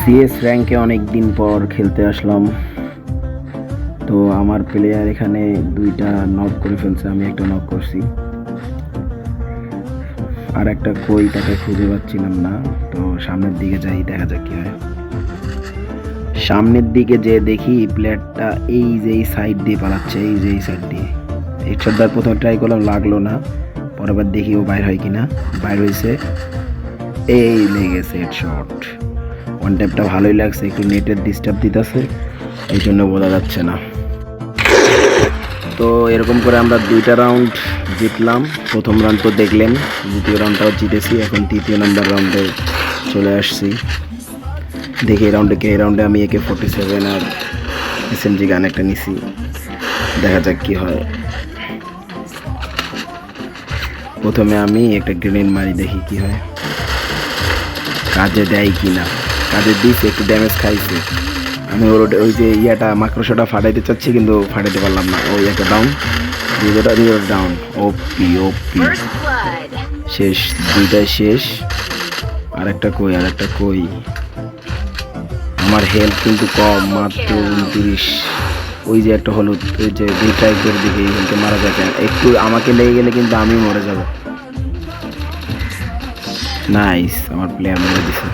CS র্যাঙ্কে অনেক দিন পর খেলতে আসলাম। তো আমার প্লেয়ার এখানে দুইটা নক করে ফেলছে, আমি একটা নক করছি। আর একটা কই তাকে খুঁজে পাচ্ছিলাম না। তো সামনের দিকে যাই, দেখা যাক কি হয়। সামনের দিকে যে দেখি প্লেয়ারটা এই যে এই সাইড দিয়ে পালাচ্ছে, এই যে এই সাইড দিয়ে। হেডশট দেওয়ার প্রথমে ট্রাই করলাম, লাগলো না। পরেরবার দেখি ও বাইর হয় কিনা। বাইর হয়েছে, এই লেগেছে হেডশট। ওয়ান ট্যাপটা ভালোই লাগছে, একটু নেটের ডিস্টার্ব দিতেছে, এই জন্য বোঝা যাচ্ছে না। তো এরকম করে আমরা দুইটা রাউন্ড জিতলাম। প্রথম রাউন্ড তো দেখলেন, দ্বিতীয় রাউন্ডটাও জিতেছি। এখন তৃতীয় নাম্বার রাউন্ডে চলে আসছি। দেখি এই রাউন্ডে আমি AK-47 আর SMG গান একটা নিছি, দেখা যাক কি হয়। প্রথমে আমি একটা গ্রেনেড মারি, দেখি কি হয়, কাজে দেয় কি না। কাজে দিয়েছে, একটু ড্যামেজ খাইছে। আমি ওই যে মাকড়সাটা ফাটাইতে চাচ্ছি, কিন্তু ফাটাইতে পারলাম না। ওই একটা ডাউন, দুটোটা ডাউন। ওপি শেষ, দুইটাই শেষ। আর একটা কই। আমার হেলথ কিন্তু কম, মাত্র 29। ওই যে একটা হলুদ, ওই যে ট্রাই করে দিকে এই হেলথে মারা যায় কেন। একটু আমাকে লেগে গেলে কিন্তু আমি মরে যাব। নাইস, আমার প্লেয়ার মেরে দিছে।